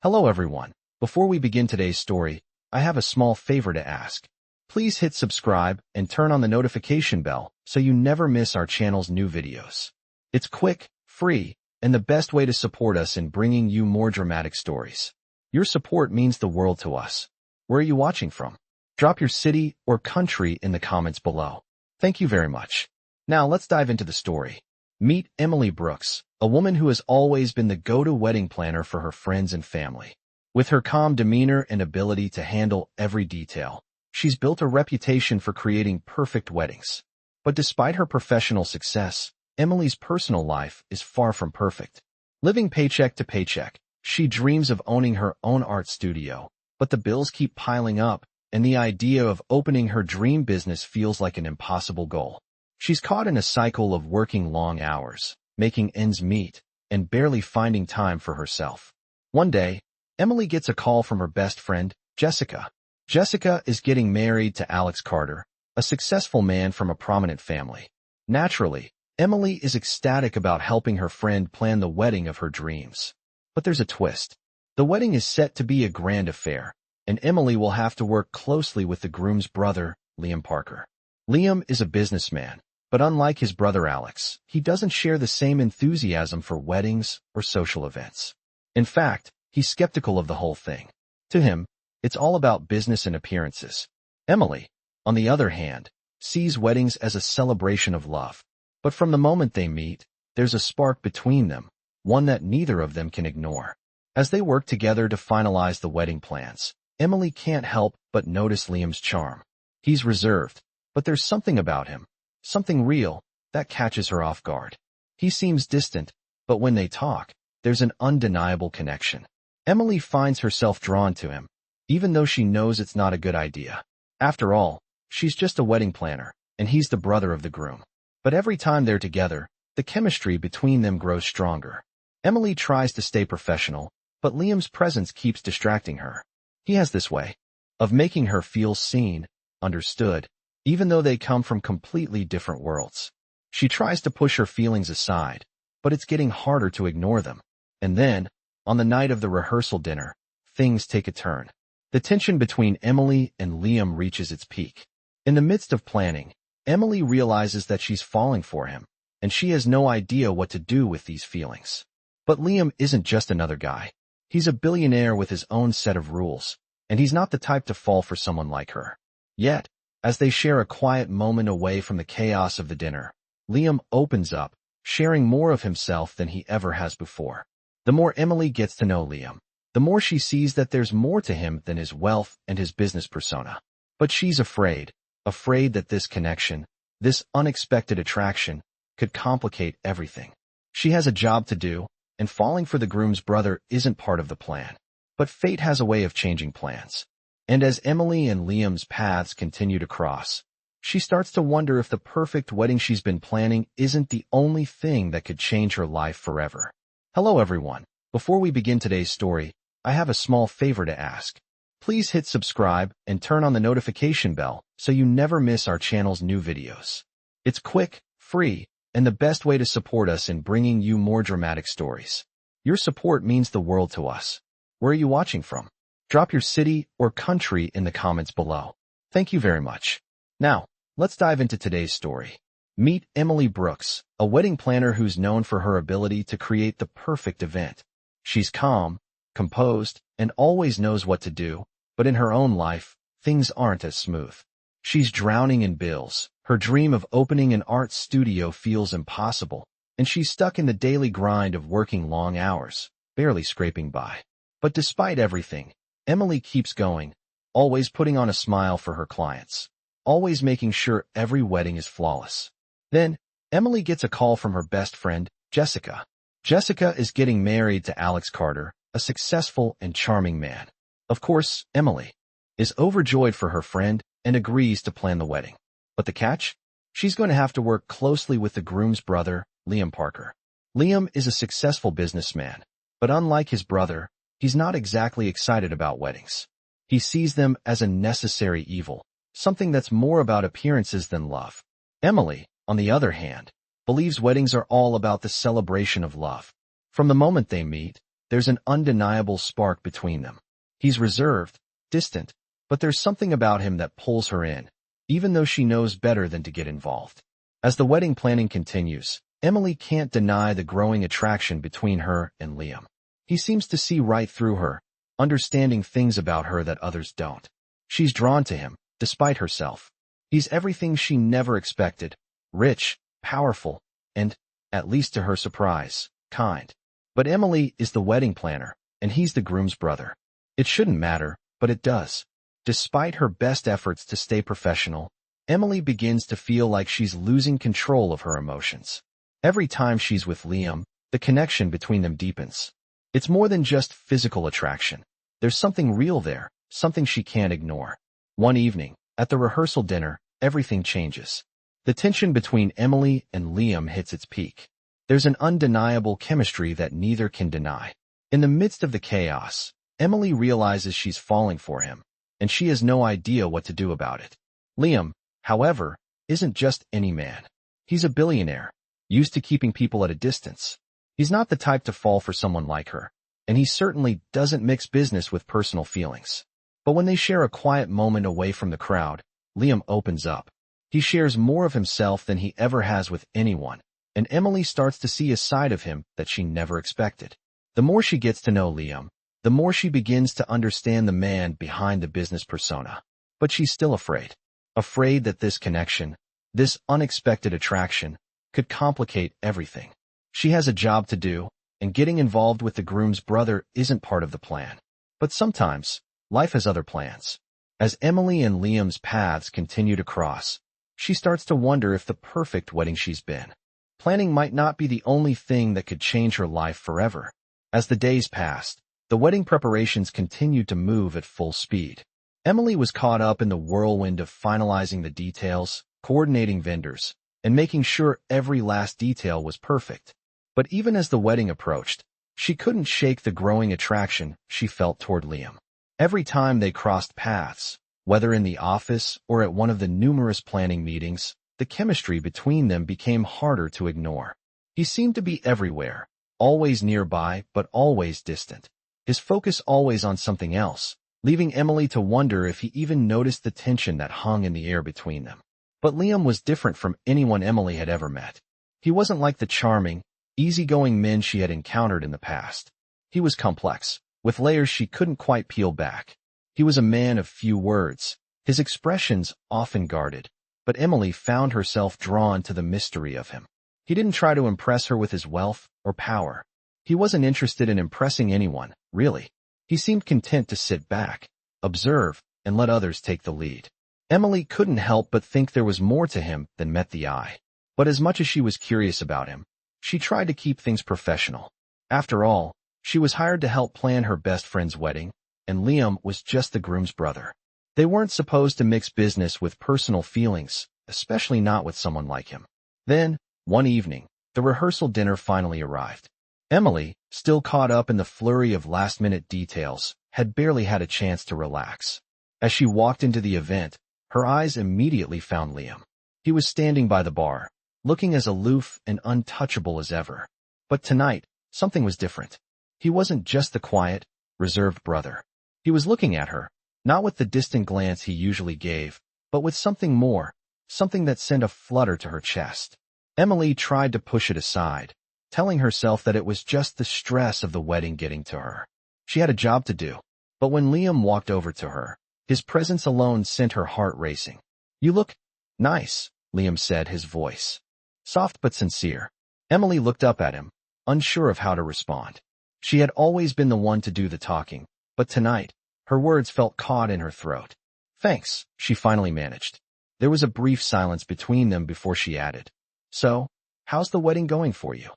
Hello everyone. Before we begin today's story, I have a small favor to ask. Please hit subscribe and turn on the notification bell so you never miss our channel's new videos. It's quick, free, and the best way to support us in bringing you more dramatic stories. Your support means the world to us. Where are you watching from? Drop your city or country in the comments below. Thank you very much. Now let's dive into the story. Meet Emily Brooks, a woman who has always been the go-to wedding planner for her friends and family. With her calm demeanor and ability to handle every detail, she's built a reputation for creating perfect weddings. But despite her professional success, Emily's personal life is far from perfect. Living paycheck to paycheck, she dreams of owning her own art studio, but the bills keep piling up, and the idea of opening her dream business feels like an impossible goal. She's caught in a cycle of working long hours, making ends meet, and barely finding time for herself. One day, Emily gets a call from her best friend, Jessica. Jessica is getting married to Alex Carter, a successful man from a prominent family. Naturally, Emily is ecstatic about helping her friend plan the wedding of her dreams. But there's a twist. The wedding is set to be a grand affair, and Emily will have to work closely with the groom's brother, Liam Parker. Liam is a businessman, but unlike his brother Alex, he doesn't share the same enthusiasm for weddings or social events. In fact, he's skeptical of the whole thing. To him, it's all about business and appearances. Emily, on the other hand, sees weddings as a celebration of love. But from the moment they meet, there's a spark between them, one that neither of them can ignore. As they work together to finalize the wedding plans, Emily can't help but notice Liam's charm. He's reserved, but there's something about him, something real, that catches her off guard. He seems distant, but when they talk, there's an undeniable connection. Emily finds herself drawn to him, even though she knows it's not a good idea. After all, she's just a wedding planner, and he's the brother of the groom. But every time they're together, the chemistry between them grows stronger. Emily tries to stay professional, but Liam's presence keeps distracting her. He has this way of making her feel seen, understood, even though they come from completely different worlds. She tries to push her feelings aside, but it's getting harder to ignore them. And then, on the night of the rehearsal dinner, things take a turn. The tension between Emily and Liam reaches its peak. In the midst of planning, Emily realizes that she's falling for him, and she has no idea what to do with these feelings. But Liam isn't just another guy. He's a billionaire with his own set of rules, and he's not the type to fall for someone like her. Yet, as they share a quiet moment away from the chaos of the dinner, Liam opens up, sharing more of himself than he ever has before. The more Emily gets to know Liam, the more she sees that there's more to him than his wealth and his business persona. But she's afraid that this connection, this unexpected attraction, could complicate everything. She has a job to do, and falling for the groom's brother isn't part of the plan. But fate has a way of changing plans. And as Emily and Liam's paths continue to cross, she starts to wonder if the perfect wedding she's been planning isn't the only thing that could change her life forever. Hello everyone. Before we begin today's story, I have a small favor to ask. Please hit subscribe and turn on the notification bell so you never miss our channel's new videos. It's quick, free, and the best way to support us in bringing you more dramatic stories. Your support means the world to us. Where are you watching from? Drop your city or country in the comments below. Thank you very much. Now, let's dive into today's story. Meet Emily Brooks, a wedding planner who's known for her ability to create the perfect event. She's calm, composed, and always knows what to do, but in her own life, things aren't as smooth. She's drowning in bills. Her dream of opening an art studio feels impossible, and she's stuck in the daily grind of working long hours, barely scraping by. But despite everything, Emily keeps going, always putting on a smile for her clients, always making sure every wedding is flawless. Then, Emily gets a call from her best friend, Jessica. Jessica is getting married to Alex Carter, a successful and charming man. Of course, Emily is overjoyed for her friend and agrees to plan the wedding. But the catch? She's going to have to work closely with the groom's brother, Liam Parker. Liam is a successful businessman, but unlike his brother, he's not exactly excited about weddings. He sees them as a necessary evil, something that's more about appearances than love. Emily, on the other hand, believes weddings are all about the celebration of love. From the moment they meet, there's an undeniable spark between them. He's reserved, distant, but there's something about him that pulls her in, even though she knows better than to get involved. As the wedding planning continues, Emily can't deny the growing attraction between her and Liam. He seems to see right through her, understanding things about her that others don't. She's drawn to him, despite herself. He's everything she never expected, rich, powerful, and, at least to her surprise, kind. But Emily is the wedding planner, and he's the groom's brother. It shouldn't matter, but it does. Despite her best efforts to stay professional, Emily begins to feel like she's losing control of her emotions. Every time she's with Liam, the connection between them deepens. It's more than just physical attraction. There's something real there, something she can't ignore. One evening, at the rehearsal dinner, everything changes. The tension between Emily and Liam hits its peak. There's an undeniable chemistry that neither can deny. In the midst of the chaos, Emily realizes she's falling for him, and she has no idea what to do about it. Liam, however, isn't just any man. He's a billionaire, used to keeping people at a distance. He's not the type to fall for someone like her, and he certainly doesn't mix business with personal feelings. But when they share a quiet moment away from the crowd, Liam opens up. He shares more of himself than he ever has with anyone, and Emily starts to see a side of him that she never expected. The more she gets to know Liam, the more she begins to understand the man behind the business persona. But she's still afraid. Afraid that this connection, this unexpected attraction, could complicate everything. She has a job to do, and getting involved with the groom's brother isn't part of the plan. But sometimes, life has other plans. As Emily and Liam's paths continue to cross, she starts to wonder if the perfect wedding she's been planning might not be the only thing that could change her life forever. As the days passed, the wedding preparations continued to move at full speed. Emily was caught up in the whirlwind of finalizing the details, coordinating vendors, and making sure every last detail was perfect. But even as the wedding approached, she couldn't shake the growing attraction she felt toward Liam. Every time they crossed paths, whether in the office or at one of the numerous planning meetings, the chemistry between them became harder to ignore. He seemed to be everywhere, always nearby but always distant. His focus always on something else, leaving Emily to wonder if he even noticed the tension that hung in the air between them. But Liam was different from anyone Emily had ever met. He wasn't like the charming, easygoing men she had encountered in the past. He was complex, with layers she couldn't quite peel back. He was a man of few words, his expressions often guarded, but Emily found herself drawn to the mystery of him. He didn't try to impress her with his wealth or power. He wasn't interested in impressing anyone, really. He seemed content to sit back, observe, and let others take the lead. Emily couldn't help but think there was more to him than met the eye. But as much as she was curious about him, she tried to keep things professional. After all, she was hired to help plan her best friend's wedding, and Liam was just the groom's brother. They weren't supposed to mix business with personal feelings, especially not with someone like him. Then, one evening, the rehearsal dinner finally arrived. Emily, still caught up in the flurry of last-minute details, had barely had a chance to relax. As she walked into the event, her eyes immediately found Liam. He was standing by the bar, looking as aloof and untouchable as ever. But tonight, something was different. He wasn't just the quiet, reserved brother. He was looking at her, not with the distant glance he usually gave, but with something more, something that sent a flutter to her chest. Emily tried to push it aside, telling herself that it was just the stress of the wedding getting to her. She had a job to do. But when Liam walked over to her, his presence alone sent her heart racing. "You look nice," Liam said, his voice soft but sincere. Emily looked up at him, unsure of how to respond. She had always been the one to do the talking, but tonight, her words felt caught in her throat. "Thanks," she finally managed. There was a brief silence between them before she added, "So, how's the wedding going for you?"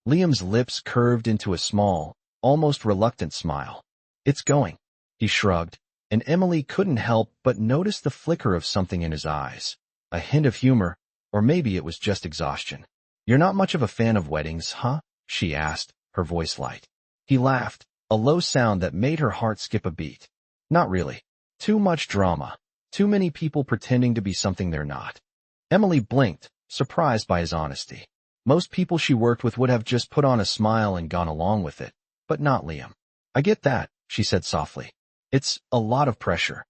Liam's lips curved into a small, almost reluctant smile. "It's going," he shrugged, and Emily couldn't help but notice the flicker of something in his eyes. A hint of humor, or maybe it was just exhaustion. "You're not much of a fan of weddings, huh?" she asked, her voice light. He laughed, a low sound that made her heart skip a beat. "Not really. Too much drama. Too many people pretending to be something they're not." Emily blinked, surprised by his honesty. Most people she worked with would have just put on a smile and gone along with it. but not Liam. I get that, she said softly. It's a lot of pressure.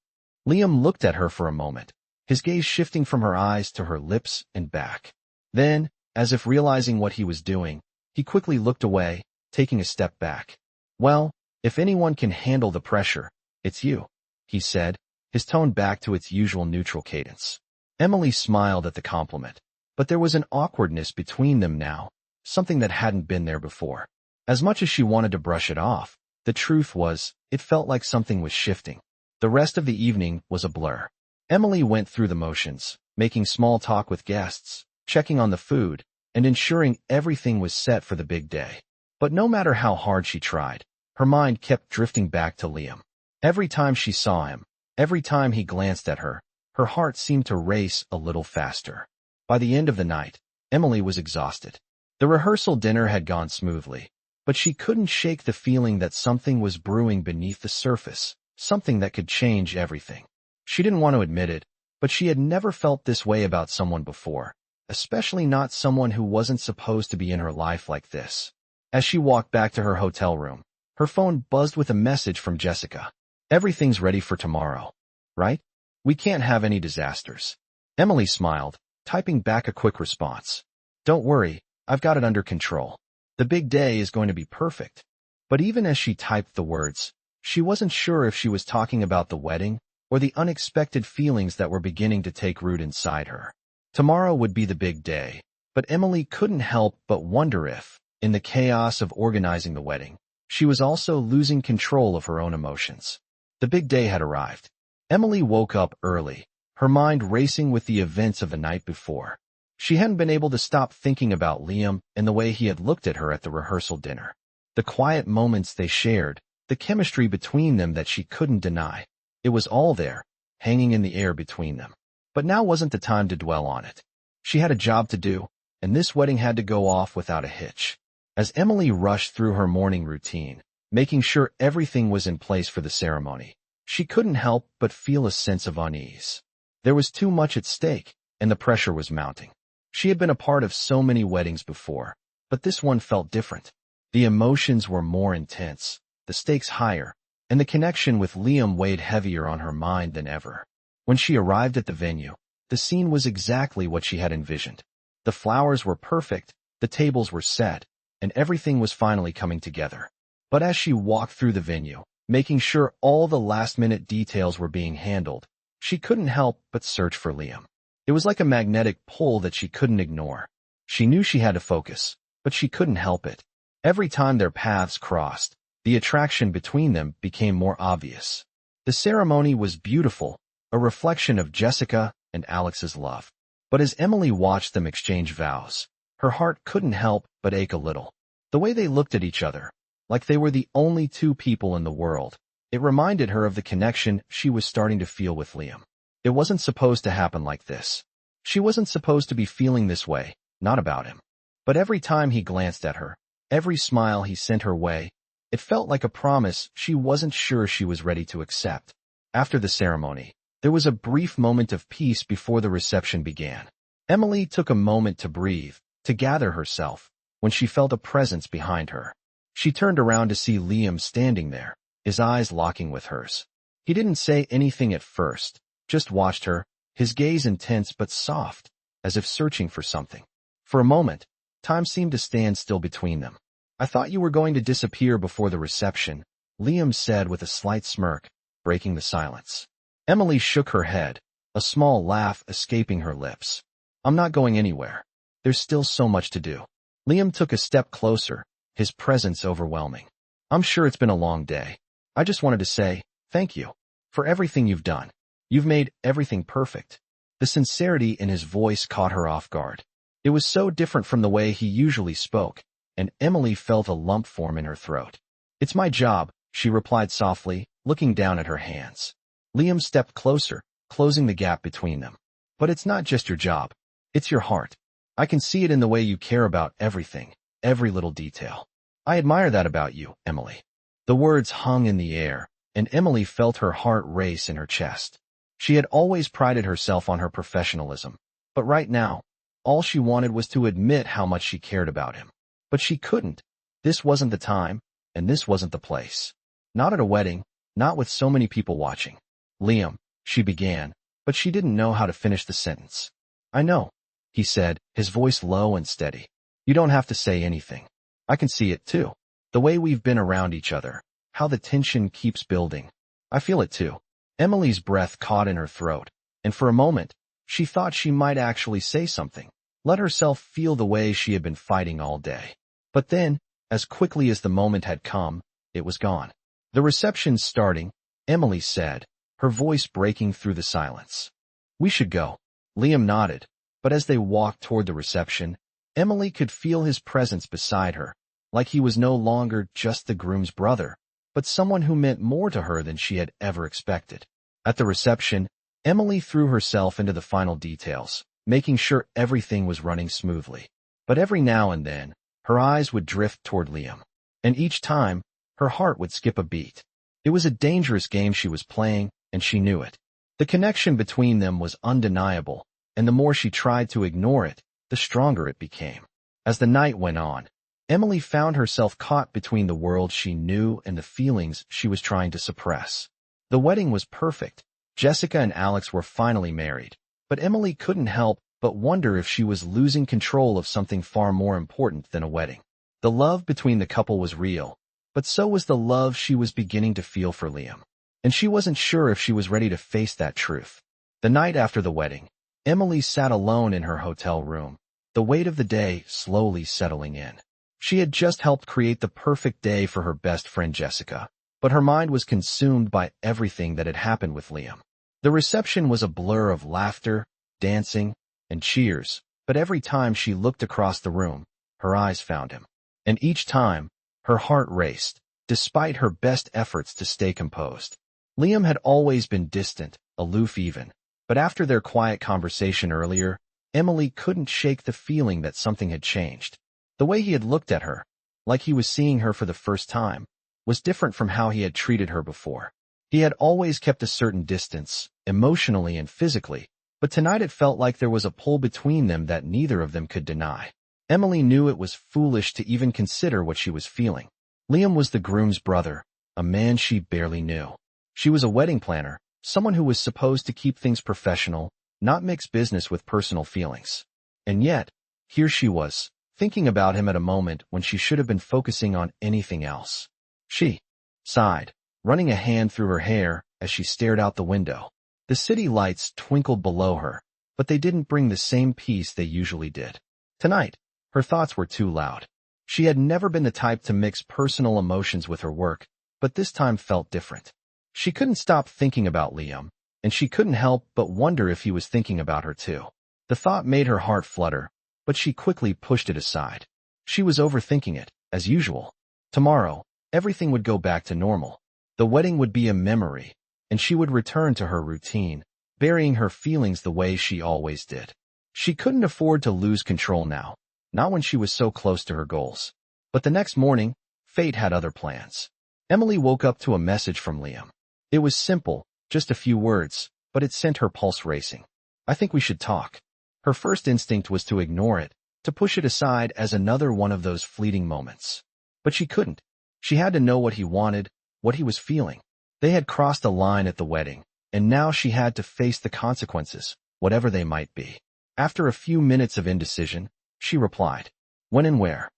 Liam looked at her for a moment, his gaze shifting from her eyes to her lips and back. Then, as if realizing what he was doing, he quickly looked away, taking a step back. Well, if anyone can handle the pressure, it's you, he said, his tone back to its usual neutral cadence. Emily smiled at the compliment, but there was an awkwardness between them now, something that hadn't been there before. As much as she wanted to brush it off, the truth was, it felt like something was shifting. The rest of the evening was a blur. Emily went through the motions, making small talk with guests, checking on the food, and ensuring everything was set for the big day. But no matter how hard she tried, her mind kept drifting back to Liam. Every time she saw him, every time he glanced at her, her heart seemed to race a little faster. By the end of the night, Emily was exhausted. The rehearsal dinner had gone smoothly, but she couldn't shake the feeling that something was brewing beneath the surface, something that could change everything. She didn't want to admit it, but she had never felt this way about someone before, especially not someone who wasn't supposed to be in her life like this. As she walked back to her hotel room, her phone buzzed with a message from Jessica. Everything's ready for tomorrow, right? We can't have any disasters. Emily smiled, typing back a quick response. Don't worry, I've got it under control. The big day is going to be perfect. But even as she typed the words, she wasn't sure if she was talking about the wedding or the unexpected feelings that were beginning to take root inside her. Tomorrow would be the big day, but Emily couldn't help but wonder if, in the chaos of organizing the wedding, she was also losing control of her own emotions. The big day had arrived. Emily woke up early, her mind racing with the events of the night before. She hadn't been able to stop thinking about Liam and the way he had looked at her at the rehearsal dinner. The quiet moments they shared, the chemistry between them that she couldn't deny. It was all there, hanging in the air between them. But now wasn't the time to dwell on it. She had a job to do, and this wedding had to go off without a hitch. As Emily rushed through her morning routine, making sure everything was in place for the ceremony, she couldn't help but feel a sense of unease. There was too much at stake, and the pressure was mounting. She had been a part of so many weddings before, but this one felt different. The emotions were more intense, the stakes higher, and the connection with Liam weighed heavier on her mind than ever. When she arrived at the venue, the scene was exactly what she had envisioned. The flowers were perfect, the tables were set, and everything was finally coming together. But as she walked through the venue, making sure all the last-minute details were being handled, she couldn't help but search for Liam. It was like a magnetic pull that she couldn't ignore. She knew she had to focus, but she couldn't help it. Every time their paths crossed, the attraction between them became more obvious. The ceremony was beautiful, a reflection of Jessica and Alex's love. But as Emily watched them exchange vows, her heart couldn't help but ache a little. The way they looked at each other, like they were the only two people in the world, it reminded her of the connection she was starting to feel with Liam. It wasn't supposed to happen like this. She wasn't supposed to be feeling this way, not about him. But every time he glanced at her, every smile he sent her way, it felt like a promise she wasn't sure she was ready to accept. After the ceremony, there was a brief moment of peace before the reception began. Emily took a moment to breathe, to gather herself, when she felt a presence behind her. She turned around to see Liam standing there, his eyes locking with hers. He didn't say anything at first, just watched her, his gaze intense but soft, as if searching for something. For a moment, time seemed to stand still between them. I thought you were going to disappear before the reception, Liam said with a slight smirk, breaking the silence. Emily shook her head, a small laugh escaping her lips. I'm not going anywhere. There's still so much to do. Liam took a step closer, his presence overwhelming. I'm sure it's been a long day. I just wanted to say, thank you. For everything you've done. You've made everything perfect. The sincerity in his voice caught her off guard. It was so different from the way he usually spoke, and Emily felt a lump form in her throat. It's my job, she replied softly, looking down at her hands. Liam stepped closer, closing the gap between them. But it's not just your job. It's your heart. I can see it in the way you care about everything, every little detail. I admire that about you, Emily. The words hung in the air, and Emily felt her heart race in her chest. She had always prided herself on her professionalism, but right now, all she wanted was to admit how much she cared about him. But she couldn't. This wasn't the time, and this wasn't the place. Not at a wedding, not with so many people watching. Liam, she began, but she didn't know how to finish the sentence. I know, he said, his voice low and steady. You don't have to say anything. I can see it too. The way we've been around each other, how the tension keeps building. I feel it too. Emily's breath caught in her throat, and for a moment, she thought she might actually say something, let herself feel the way she had been fighting all day. But then, as quickly as the moment had come, it was gone. The reception's starting, Emily said, her voice breaking through the silence. We should go. Liam nodded, but as they walked toward the reception, Emily could feel his presence beside her, like he was no longer just the groom's brother, but someone who meant more to her than she had ever expected. At the reception, Emily threw herself into the final details, making sure everything was running smoothly. But every now and then, her eyes would drift toward Liam, and each time, her heart would skip a beat. It was a dangerous game she was playing, and she knew it. The connection between them was undeniable, and the more she tried to ignore it, the stronger it became. As the night went on, Emily found herself caught between the world she knew and the feelings she was trying to suppress. The wedding was perfect. Jessica and Alex were finally married, but Emily couldn't help but wonder if she was losing control of something far more important than a wedding. The love between the couple was real, but so was the love she was beginning to feel for Liam, and she wasn't sure if she was ready to face that truth. The night after the wedding, Emily sat alone in her hotel room, the weight of the day slowly settling in. She had just helped create the perfect day for her best friend Jessica, but her mind was consumed by everything that had happened with Liam. The reception was a blur of laughter, dancing, and cheers, but every time she looked across the room, her eyes found him. And each time, her heart raced, despite her best efforts to stay composed. Liam had always been distant, aloof even, but after their quiet conversation earlier, Emily couldn't shake the feeling that something had changed. The way he had looked at her, like he was seeing her for the first time, was different from how he had treated her before. He had always kept a certain distance, emotionally and physically, but tonight it felt like there was a pull between them that neither of them could deny. Emily knew it was foolish to even consider what she was feeling. Liam was the groom's brother, a man she barely knew. She was a wedding planner, someone who was supposed to keep things professional, not mix business with personal feelings. And yet, here she was, thinking about him at a moment when she should have been focusing on anything else. She sighed, running a hand through her hair as she stared out the window. The city lights twinkled below her, but they didn't bring the same peace they usually did. Tonight, her thoughts were too loud. She had never been the type to mix personal emotions with her work, but this time felt different. She couldn't stop thinking about Liam, and she couldn't help but wonder if he was thinking about her too. The thought made her heart flutter, but she quickly pushed it aside. She was overthinking it, as usual. Tomorrow, everything would go back to normal. The wedding would be a memory, and she would return to her routine, burying her feelings the way she always did. She couldn't afford to lose control now, not when she was so close to her goals. But the next morning, fate had other plans. Emily woke up to a message from Liam. It was simple, just a few words, but it sent her pulse racing. I think we should talk. Her first instinct was to ignore it, to push it aside as another one of those fleeting moments. But she couldn't. She had to know what he wanted, what he was feeling. They had crossed a line at the wedding, and now she had to face the consequences, whatever they might be. After a few minutes of indecision, she replied. When and where?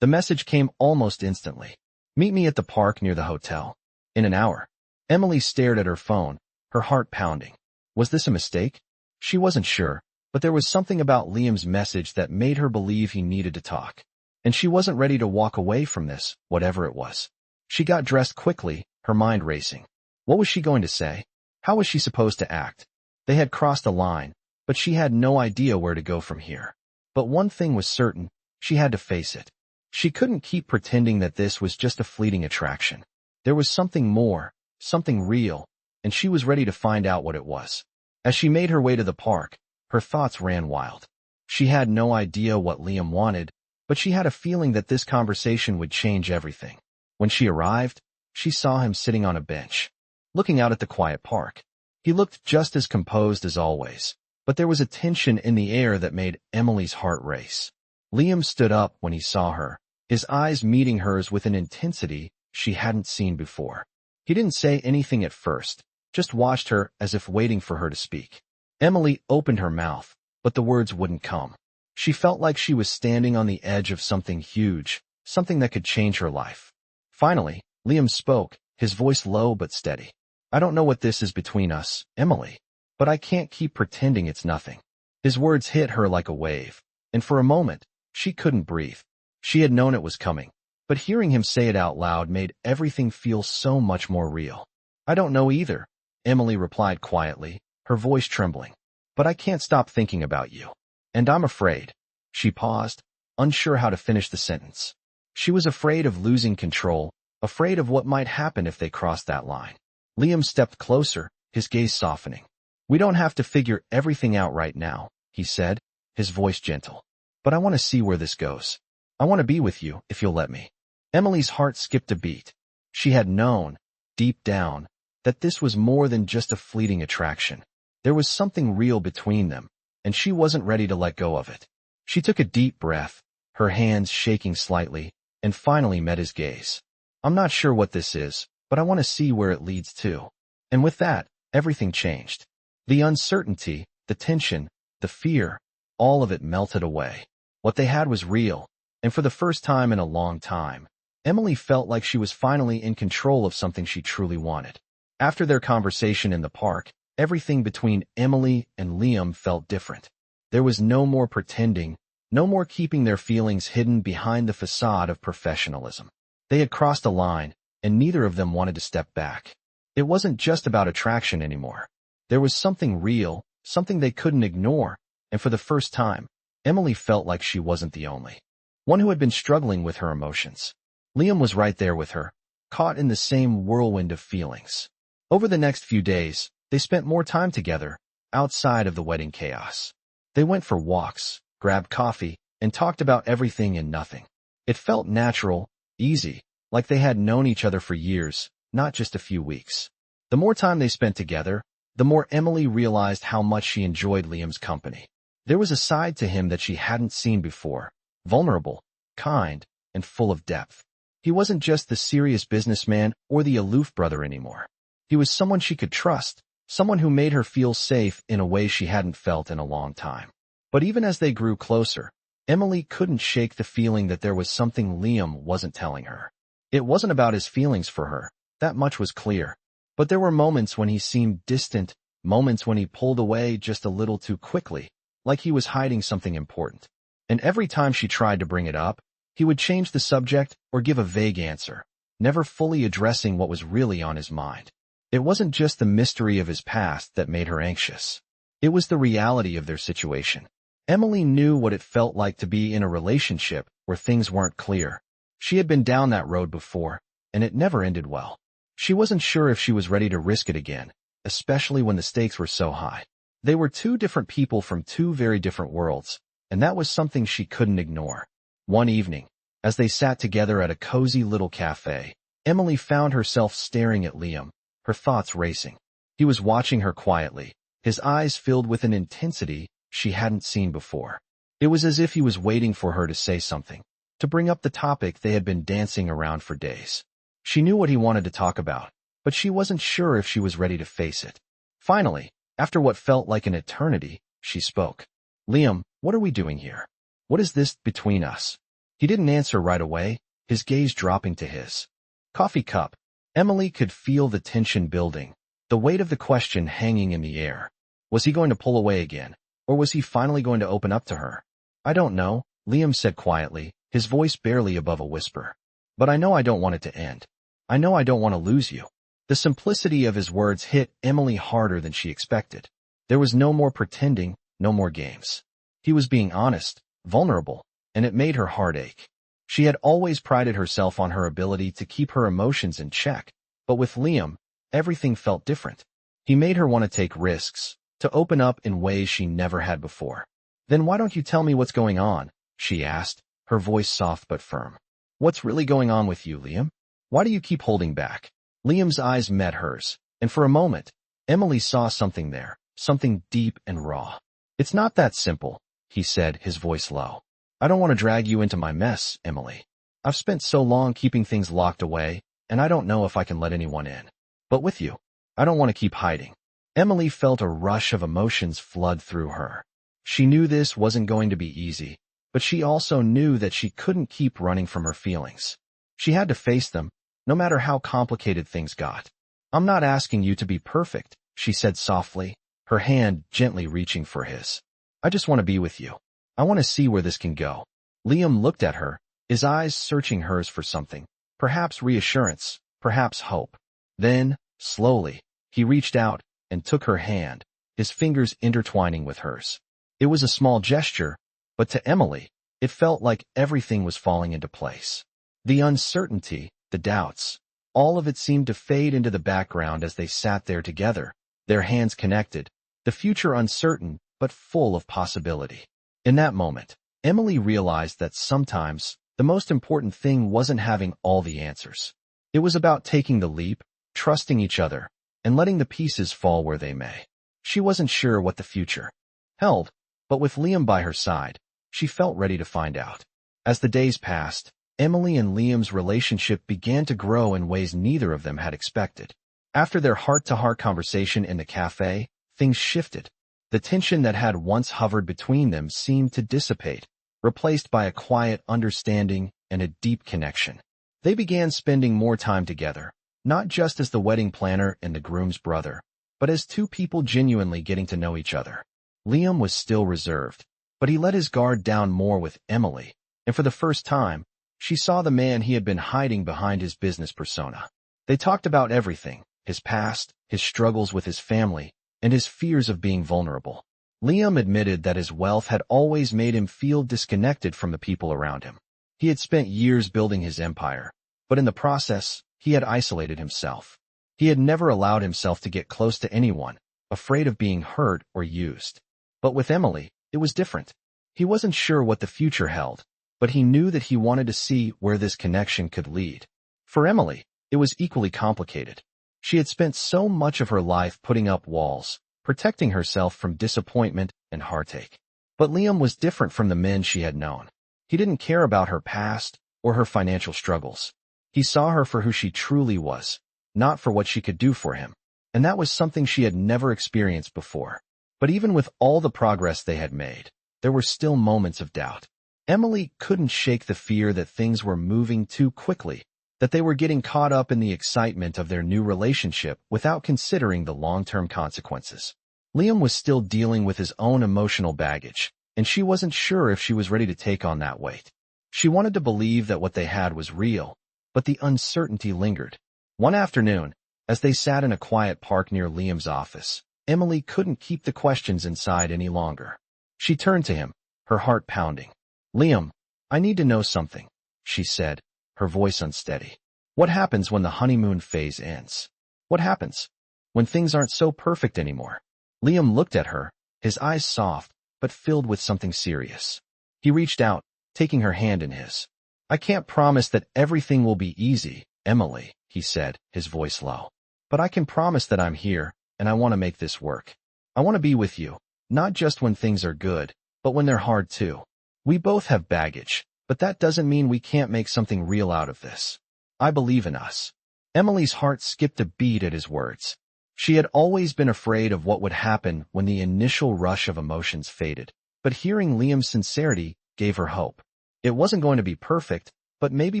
The message came almost instantly. Meet me at the park near the hotel. In an hour. Emily stared at her phone, her heart pounding. Was this a mistake? She wasn't sure, but there was something about Liam's message that made her believe he needed to talk. And she wasn't ready to walk away from this, whatever it was. She got dressed quickly, her mind racing. What was she going to say? How was she supposed to act? They had crossed a line, but she had no idea where to go from here. But one thing was certain, she had to face it. She couldn't keep pretending that this was just a fleeting attraction. There was something more, something real, and she was ready to find out what it was. As she made her way to the park, her thoughts ran wild. She had no idea what Liam wanted, but she had a feeling that this conversation would change everything. When she arrived, she saw him sitting on a bench, looking out at the quiet park. He looked just as composed as always, but there was a tension in the air that made Emily's heart race. Liam stood up when he saw her, his eyes meeting hers with an intensity she hadn't seen before. He didn't say anything at first, just watched her as if waiting for her to speak. Emily opened her mouth, but the words wouldn't come. She felt like she was standing on the edge of something huge, something that could change her life. Finally, Liam spoke, his voice low but steady. I don't know what this is between us, Emily, but I can't keep pretending it's nothing. His words hit her like a wave, and for a moment, she couldn't breathe. She had known it was coming, but hearing him say it out loud made everything feel so much more real. I don't know either, Emily replied quietly, her voice trembling. But I can't stop thinking about you. And I'm afraid. She paused, unsure how to finish the sentence. She was afraid of losing control, afraid of what might happen if they crossed that line. Liam stepped closer, his gaze softening. We don't have to figure everything out right now, he said, his voice gentle. But I want to see where this goes. I want to be with you, if you'll let me. Emily's heart skipped a beat. She had known, deep down, that this was more than just a fleeting attraction. There was something real between them, and she wasn't ready to let go of it. She took a deep breath, her hands shaking slightly, and finally met his gaze. I'm not sure what this is, but I want to see where it leads to. And with that, everything changed. The uncertainty, the tension, the fear, all of it melted away. What they had was real, and for the first time in a long time, Emily felt like she was finally in control of something she truly wanted. After their conversation in the park, everything between Emily and Liam felt different. There was no more pretending, no more keeping their feelings hidden behind the facade of professionalism. They had crossed a line, and neither of them wanted to step back. It wasn't just about attraction anymore. There was something real, something they couldn't ignore, and for the first time, Emily felt like she wasn't the only one who had been struggling with her emotions. Liam was right there with her, caught in the same whirlwind of feelings. Over the next few days, they spent more time together, outside of the wedding chaos. They went for walks, grabbed coffee, and talked about everything and nothing. It felt natural, easy, like they had known each other for years, not just a few weeks. The more time they spent together, the more Emily realized how much she enjoyed Liam's company. There was a side to him that she hadn't seen before, vulnerable, kind, and full of depth. He wasn't just the serious businessman or the aloof brother anymore. He was someone she could trust, someone who made her feel safe in a way she hadn't felt in a long time. But even as they grew closer, Emily couldn't shake the feeling that there was something Liam wasn't telling her. It wasn't about his feelings for her, that much was clear. But there were moments when he seemed distant, moments when he pulled away just a little too quickly, like he was hiding something important. And every time she tried to bring it up, he would change the subject or give a vague answer, never fully addressing what was really on his mind. It wasn't just the mystery of his past that made her anxious. It was the reality of their situation. Emily knew what it felt like to be in a relationship where things weren't clear. She had been down that road before, and it never ended well. She wasn't sure if she was ready to risk it again, especially when the stakes were so high. They were two different people from two very different worlds, and that was something she couldn't ignore. One evening, as they sat together at a cozy little cafe, Emily found herself staring at Liam, her thoughts racing. He was watching her quietly, his eyes filled with an intensity she hadn't seen before. It was as if he was waiting for her to say something, to bring up the topic they had been dancing around for days. She knew what he wanted to talk about, but she wasn't sure if she was ready to face it. Finally, after what felt like an eternity, she spoke. Liam, what are we doing here? What is this between us? He didn't answer right away, his gaze dropping to his coffee cup. Emily could feel the tension building, the weight of the question hanging in the air. Was he going to pull away again, or was he finally going to open up to her? I don't know, Liam said quietly, his voice barely above a whisper. But I know I don't want it to end. I know I don't want to lose you. The simplicity of his words hit Emily harder than she expected. There was no more pretending, no more games. He was being honest, vulnerable, and it made her heart ache. She had always prided herself on her ability to keep her emotions in check, but with Liam, everything felt different. He made her want to take risks, to open up in ways she never had before. Then why don't you tell me what's going on? She asked, her voice soft but firm. What's really going on with you, Liam? Why do you keep holding back? Liam's eyes met hers, and for a moment, Emily saw something there, something deep and raw. It's not that simple, he said, his voice low. I don't want to drag you into my mess, Emily. I've spent so long keeping things locked away, and I don't know if I can let anyone in. But with you, I don't want to keep hiding. Emily felt a rush of emotions flood through her. She knew this wasn't going to be easy, but she also knew that she couldn't keep running from her feelings. She had to face them, no matter how complicated things got. I'm not asking you to be perfect, she said softly, her hand gently reaching for his. I just want to be with you. I want to see where this can go. Liam looked at her, his eyes searching hers for something, perhaps reassurance, perhaps hope. Then, slowly, he reached out and took her hand, his fingers intertwining with hers. It was a small gesture, but to Emily, it felt like everything was falling into place. The uncertainty, the doubts, all of it seemed to fade into the background as they sat there together, their hands connected, the future uncertain but full of possibility. In that moment, Emily realized that sometimes the most important thing wasn't having all the answers. It was about taking the leap, trusting each other, and letting the pieces fall where they may. She wasn't sure what the future held, but with Liam by her side, she felt ready to find out. As the days passed, Emily and Liam's relationship began to grow in ways neither of them had expected. After their heart-to-heart conversation in the cafe, things shifted. The tension that had once hovered between them seemed to dissipate, replaced by a quiet understanding and a deep connection. They began spending more time together, not just as the wedding planner and the groom's brother, but as two people genuinely getting to know each other. Liam was still reserved, but he let his guard down more with Emily, and for the first time, she saw the man he had been hiding behind his business persona. They talked about everything, his past, his struggles with his family, and his fears of being vulnerable. Liam admitted that his wealth had always made him feel disconnected from the people around him. He had spent years building his empire, but in the process, he had isolated himself. He had never allowed himself to get close to anyone, afraid of being hurt or used. But with Emily, it was different. He wasn't sure what the future held, but he knew that he wanted to see where this connection could lead. For Emily, it was equally complicated. She had spent so much of her life putting up walls, protecting herself from disappointment and heartache. But Liam was different from the men she had known. He didn't care about her past or her financial struggles. He saw her for who she truly was, not for what she could do for him. And that was something she had never experienced before. But even with all the progress they had made, there were still moments of doubt. Emily couldn't shake the fear that things were moving too quickly, that they were getting caught up in the excitement of their new relationship without considering the long-term consequences. Liam was still dealing with his own emotional baggage, and she wasn't sure if she was ready to take on that weight. She wanted to believe that what they had was real, but the uncertainty lingered. One afternoon, as they sat in a quiet park near Liam's office, Emily couldn't keep the questions inside any longer. She turned to him, her heart pounding. "Liam, I need to know something," she said, her voice unsteady. "What happens when the honeymoon phase ends? What happens when things aren't so perfect anymore?" Liam looked at her, his eyes soft, but filled with something serious. He reached out, taking her hand in his. "I can't promise that everything will be easy, Emily," he said, his voice low. "But I can promise that I'm here, and I want to make this work. I want to be with you, not just when things are good, but when they're hard too. We both have baggage, but that doesn't mean we can't make something real out of this. I believe in us." Emily's heart skipped a beat at his words. She had always been afraid of what would happen when the initial rush of emotions faded, but hearing Liam's sincerity gave her hope. It wasn't going to be perfect, but maybe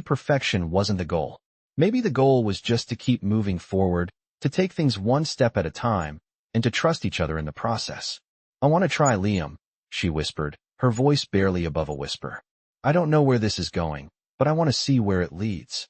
perfection wasn't the goal. Maybe the goal was just to keep moving forward, to take things one step at a time, and to trust each other in the process. "I want to try, Liam," she whispered, her voice barely above a whisper. "I don't know where this is going, but I want to see where it leads."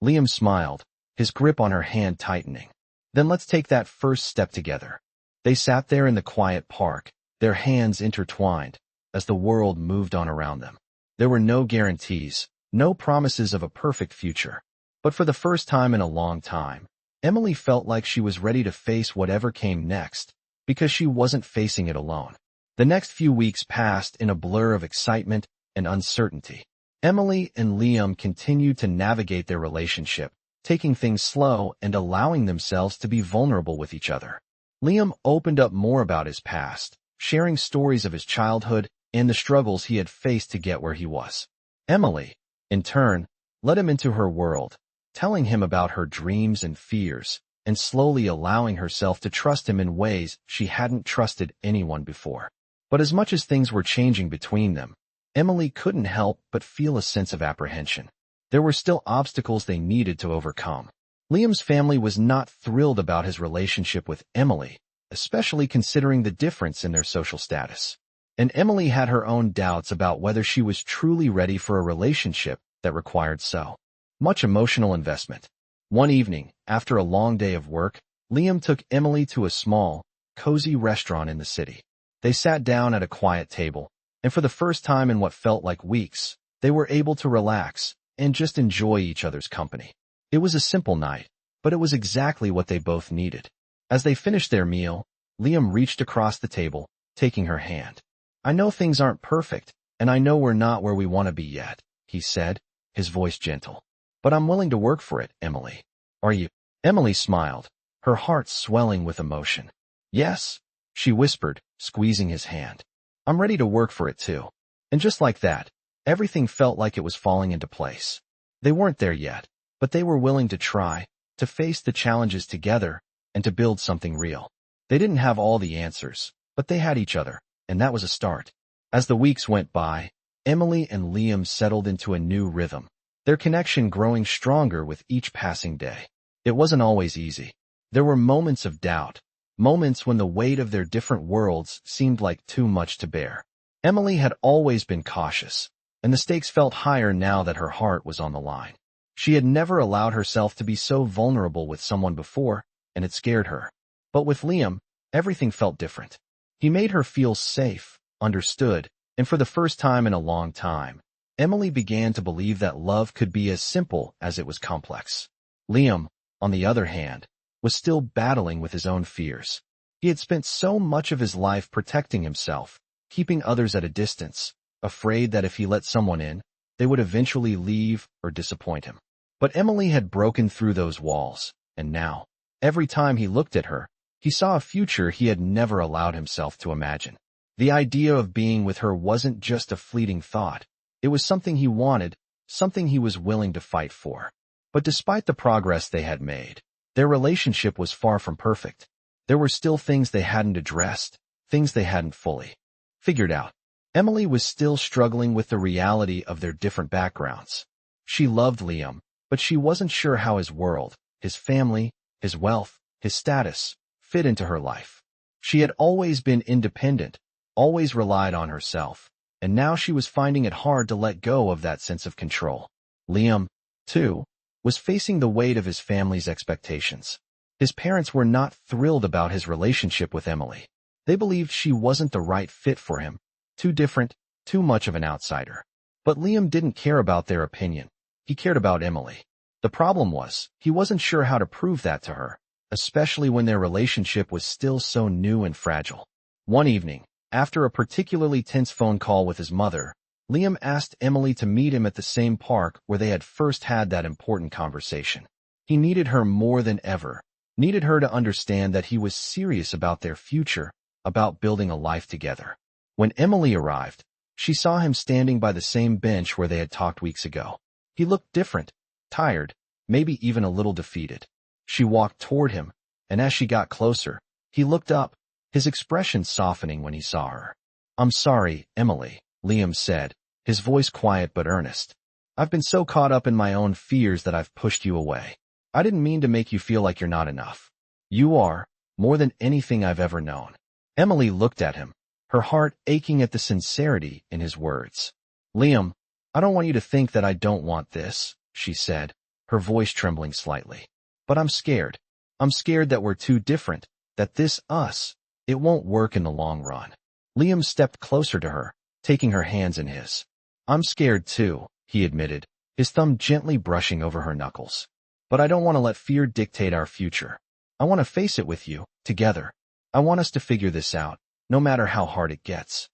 Liam smiled, his grip on her hand tightening. "Then let's take that first step together." They sat there in the quiet park, their hands intertwined, as the world moved on around them. There were no guarantees, no promises of a perfect future. But for the first time in a long time, Emily felt like she was ready to face whatever came next, because she wasn't facing it alone. The next few weeks passed in a blur of excitement and uncertainty. Emily and Liam continued to navigate their relationship, taking things slow and allowing themselves to be vulnerable with each other. Liam opened up more about his past, sharing stories of his childhood and the struggles he had faced to get where he was. Emily, in turn, let him into her world, telling him about her dreams and fears, and slowly allowing herself to trust him in ways she hadn't trusted anyone before. But as much as things were changing between them, Emily couldn't help but feel a sense of apprehension. There were still obstacles they needed to overcome. Liam's family was not thrilled about his relationship with Emily, especially considering the difference in their social status. And Emily had her own doubts about whether she was truly ready for a relationship that required so much emotional investment. One evening, after a long day of work, Liam took Emily to a small, cozy restaurant in the city. They sat down at a quiet table, and for the first time in what felt like weeks, they were able to relax and just enjoy each other's company. It was a simple night, but it was exactly what they both needed. As they finished their meal, Liam reached across the table, taking her hand. "I know things aren't perfect, and I know we're not where we want to be yet," he said, his voice gentle. "But I'm willing to work for it, Emily. Are you?" Emily smiled, her heart swelling with emotion. "Yes," she whispered, squeezing his hand. "I'm ready to work for it too." And just like that, everything felt like it was falling into place. They weren't there yet, but they were willing to try, to face the challenges together, and to build something real. They didn't have all the answers, but they had each other, and that was a start. As the weeks went by, Emily and Liam settled into a new rhythm, their connection growing stronger with each passing day. It wasn't always easy. There were moments of doubt, moments when the weight of their different worlds seemed like too much to bear. Emily had always been cautious, and the stakes felt higher now that her heart was on the line. She had never allowed herself to be so vulnerable with someone before, and it scared her. But with Liam, everything felt different. He made her feel safe, understood, and for the first time in a long time, Emily began to believe that love could be as simple as it was complex. Liam, on the other hand, was still battling with his own fears. He had spent so much of his life protecting himself, keeping others at a distance, afraid that if he let someone in, they would eventually leave or disappoint him. But Emily had broken through those walls, and now, every time he looked at her, he saw a future he had never allowed himself to imagine. The idea of being with her wasn't just a fleeting thought. It was something he wanted, something he was willing to fight for. But despite the progress they had made, their relationship was far from perfect. There were still things they hadn't addressed, things they hadn't fully figured out. Emily was still struggling with the reality of their different backgrounds. She loved Liam, but she wasn't sure how his world, his family, his wealth, his status, fit into her life. She had always been independent, always relied on herself, and now she was finding it hard to let go of that sense of control. Liam, too, was facing the weight of his family's expectations. His parents were not thrilled about his relationship with Emily. They believed she wasn't the right fit for him, too different, too much of an outsider. But Liam didn't care about their opinion. He cared about Emily. The problem was, he wasn't sure how to prove that to her, especially when their relationship was still so new and fragile. One evening, after a particularly tense phone call with his mother, Liam asked Emily to meet him at the same park where they had first had that important conversation. He needed her more than ever, needed her to understand that he was serious about their future, about building a life together. When Emily arrived, she saw him standing by the same bench where they had talked weeks ago. He looked different, tired, maybe even a little defeated. She walked toward him, and as she got closer, he looked up, his expression softening when he saw her. "I'm sorry, Emily," Liam said, his voice quiet but earnest. "I've been so caught up in my own fears that I've pushed you away. I didn't mean to make you feel like you're not enough. You are, more than anything I've ever known." Emily looked at him, her heart aching at the sincerity in his words. "Liam, I don't want you to think that I don't want this," she said, her voice trembling slightly. "But I'm scared. I'm scared that we're too different, that this us, it won't work in the long run." Liam stepped closer to her, taking her hands in his. "I'm scared too," he admitted, his thumb gently brushing over her knuckles. "But I don't want to let fear dictate our future. I want to face it with you, together. I want us to figure this out, no matter how hard it gets."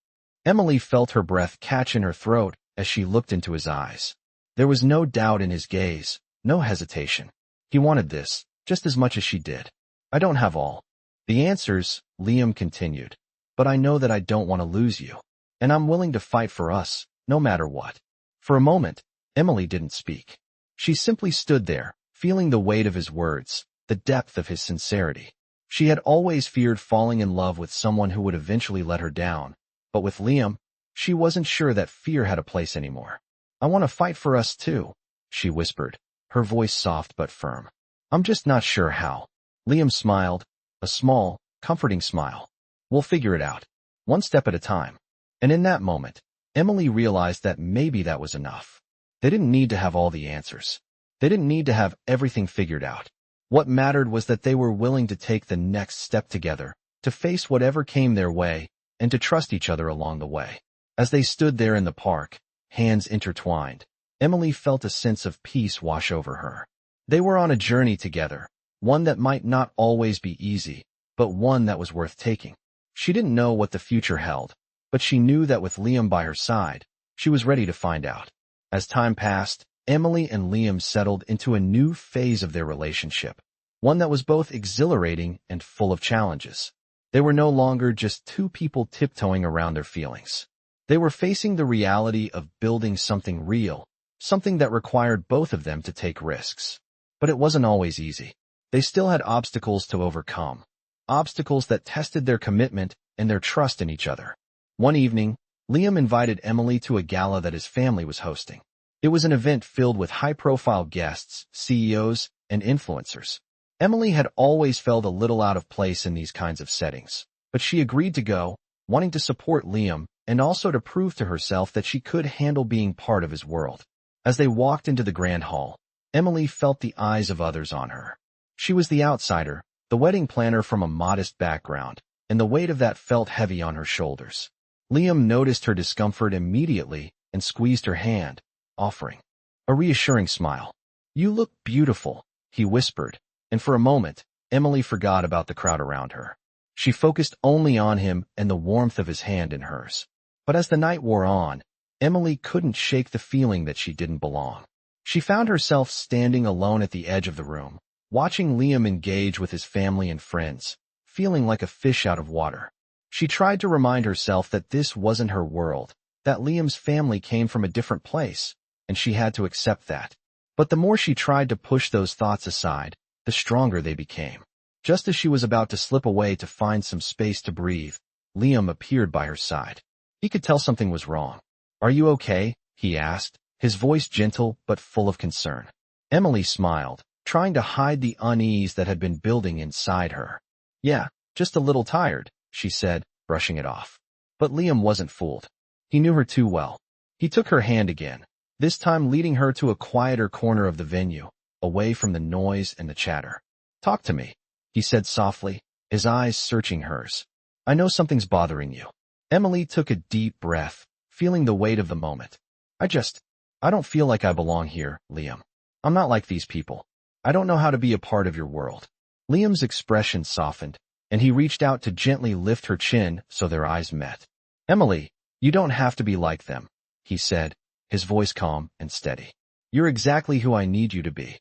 Emily felt her breath catch in her throat as she looked into his eyes. There was no doubt in his gaze, no hesitation. He wanted this, just as much as she did. "I don't have all the answers," Liam continued, "but I know that I don't want to lose you. And I'm willing to fight for us, no matter what." For a moment, Emily didn't speak. She simply stood there, feeling the weight of his words, the depth of his sincerity. She had always feared falling in love with someone who would eventually let her down, but with Liam, she wasn't sure that fear had a place anymore. "I want to fight for us too," she whispered, her voice soft but firm. "I'm just not sure how." Liam smiled, a small, comforting smile. "We'll figure it out, one step at a time." And in that moment, Emily realized that maybe that was enough. They didn't need to have all the answers. They didn't need to have everything figured out. What mattered was that they were willing to take the next step together, to face whatever came their way, and to trust each other along the way. As they stood there in the park, hands intertwined, Emily felt a sense of peace wash over her. They were on a journey together, one that might not always be easy, but one that was worth taking. She didn't know what the future held, but she knew that with Liam by her side, she was ready to find out. As time passed, Emily and Liam settled into a new phase of their relationship, one that was both exhilarating and full of challenges. They were no longer just two people tiptoeing around their feelings. They were facing the reality of building something real, something that required both of them to take risks. But it wasn't always easy. They still had obstacles to overcome, obstacles that tested their commitment and their trust in each other. One evening, Liam invited Emily to a gala that his family was hosting. It was an event filled with high-profile guests, CEOs, and influencers. Emily had always felt a little out of place in these kinds of settings, but she agreed to go, wanting to support Liam and also to prove to herself that she could handle being part of his world. As they walked into the grand hall, Emily felt the eyes of others on her. She was the outsider, the wedding planner from a modest background, and the weight of that felt heavy on her shoulders. Liam noticed her discomfort immediately and squeezed her hand, offering a reassuring smile. "You look beautiful," he whispered, and for a moment, Emily forgot about the crowd around her. She focused only on him and the warmth of his hand in hers. But as the night wore on, Emily couldn't shake the feeling that she didn't belong. She found herself standing alone at the edge of the room, watching Liam engage with his family and friends, feeling like a fish out of water. She tried to remind herself that this wasn't her world, that Liam's family came from a different place, and she had to accept that. But the more she tried to push those thoughts aside, the stronger they became. Just as she was about to slip away to find some space to breathe, Liam appeared by her side. He could tell something was wrong. "Are you okay?" he asked, his voice gentle but full of concern. Emily smiled, trying to hide the unease that had been building inside her. "Yeah, just a little tired," she said, brushing it off. But Liam wasn't fooled. He knew her too well. He took her hand again, this time leading her to a quieter corner of the venue, away from the noise and the chatter. "Talk to me," he said softly, his eyes searching hers. "I know something's bothering you." Emily took a deep breath, feeling the weight of the moment. I don't feel like I belong here, Liam. I'm not like these people. I don't know how to be a part of your world." Liam's expression softened, and he reached out to gently lift her chin so their eyes met. "Emily, you don't have to be like them," he said, his voice calm and steady. "You're exactly who I need you to be.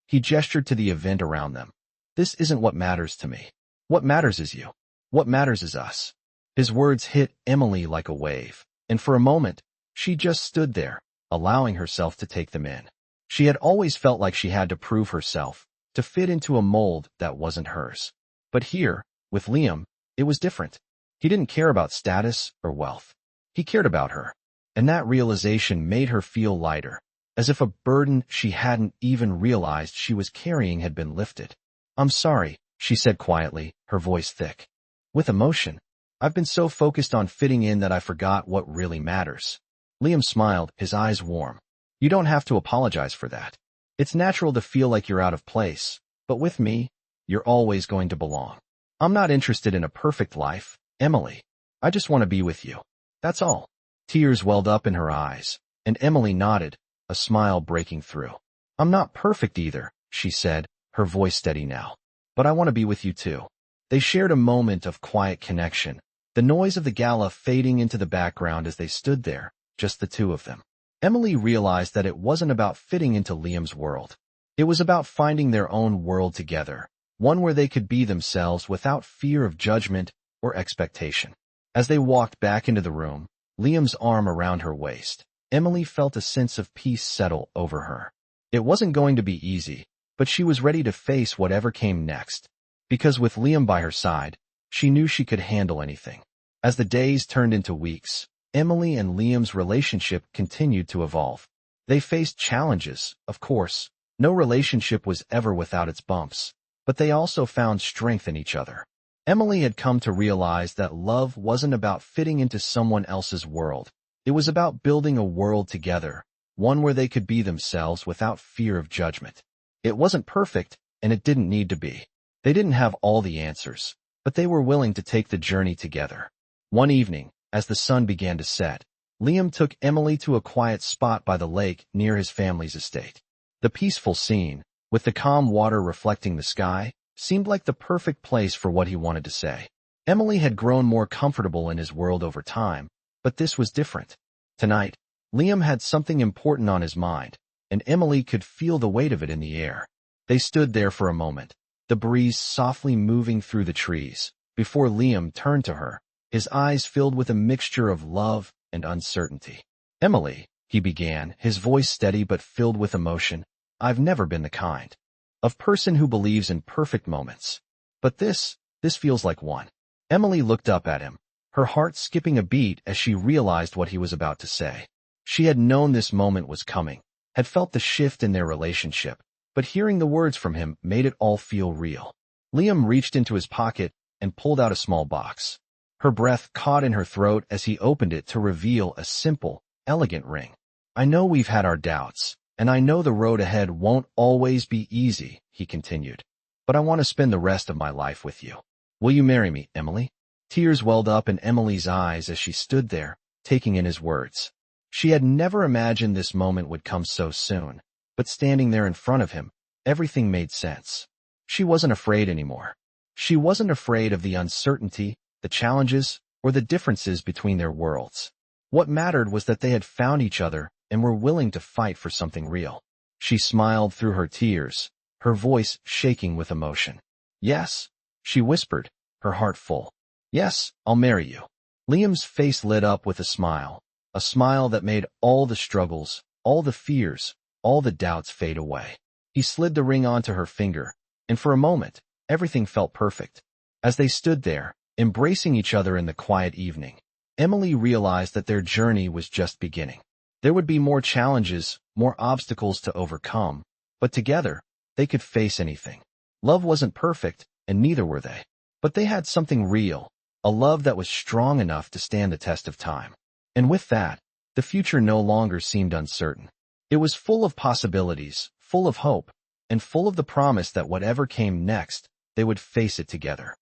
He gestured to the event around them. "This isn't what matters to me. What matters is you. What matters is us." His words hit Emily like a wave, and for a moment, she just stood there, allowing herself to take them in. She had always felt like she had to prove herself, to fit into a mold that wasn't hers. But here, with Liam, it was different. He didn't care about status or wealth. He cared about her, and that realization made her feel lighter, as if a burden she hadn't even realized she was carrying had been lifted. "I'm sorry," she said quietly, her voice thick, with emotion. "I've been so focused on fitting in that I forgot what really matters." Liam smiled, his eyes warm. "You don't have to apologize for that. It's natural to feel like you're out of place, but with me, you're always going to belong. I'm not interested in a perfect life, Emily. I just want to be with you. That's all." Tears welled up in her eyes, and Emily nodded, a smile breaking through. "I'm not perfect either," she said, her voice steady now. "But I want to be with you too." They shared a moment of quiet connection, the noise of the gala fading into the background as they stood there, just the two of them. Emily realized that it wasn't about fitting into Liam's world. It was about finding their own world together, one where they could be themselves without fear of judgment or expectation. As they walked back into the room, Liam's arm around her waist, Emily felt a sense of peace settle over her. It wasn't going to be easy, but she was ready to face whatever came next. Because with Liam by her side, she knew she could handle anything. As the days turned into weeks, Emily and Liam's relationship continued to evolve. They faced challenges, of course. No relationship was ever without its bumps, but they also found strength in each other. Emily had come to realize that love wasn't about fitting into someone else's world. It was about building a world together, one where they could be themselves without fear of judgment. It wasn't perfect, and it didn't need to be. They didn't have all the answers, but they were willing to take the journey together. One evening, as the sun began to set, Liam took Emily to a quiet spot by the lake near his family's estate. The peaceful scene, with the calm water reflecting the sky, seemed like the perfect place for what he wanted to say. Emily had grown more comfortable in his world over time, but this was different. Tonight, Liam had something important on his mind, and Emily could feel the weight of it in the air. They stood there for a moment, the breeze softly moving through the trees, before Liam turned to her, his eyes filled with a mixture of love and uncertainty. "Emily," he began, his voice steady but filled with emotion, "I've never been the kind of person who believes in perfect moments. But this feels like one." Emily looked up at him, her heart skipping a beat as she realized what he was about to say. She had known this moment was coming, had felt the shift in their relationship, but hearing the words from him made it all feel real. Liam reached into his pocket and pulled out a small box. Her breath caught in her throat as he opened it to reveal a simple, elegant ring. "I know we've had our doubts, and I know the road ahead won't always be easy," he continued, "but I want to spend the rest of my life with you. Will you marry me, Emily?" Tears welled up in Emily's eyes as she stood there, taking in his words. She had never imagined this moment would come so soon, but standing there in front of him, everything made sense. She wasn't afraid anymore. She wasn't afraid of the uncertainty, the challenges, or the differences between their worlds. What mattered was that they had found each other and were willing to fight for something real. She smiled through her tears, her voice shaking with emotion. "Yes," she whispered, her heart full. "Yes, I'll marry you." Liam's face lit up with a smile that made all the struggles, all the fears, all the doubts fade away. He slid the ring onto her finger, and for a moment, everything felt perfect. As they stood there, embracing each other in the quiet evening, Emily realized that their journey was just beginning. There would be more challenges, more obstacles to overcome, but together, they could face anything. Love wasn't perfect, and neither were they. But they had something real, a love that was strong enough to stand the test of time. And with that, the future no longer seemed uncertain. It was full of possibilities, full of hope, and full of the promise that whatever came next, they would face it together.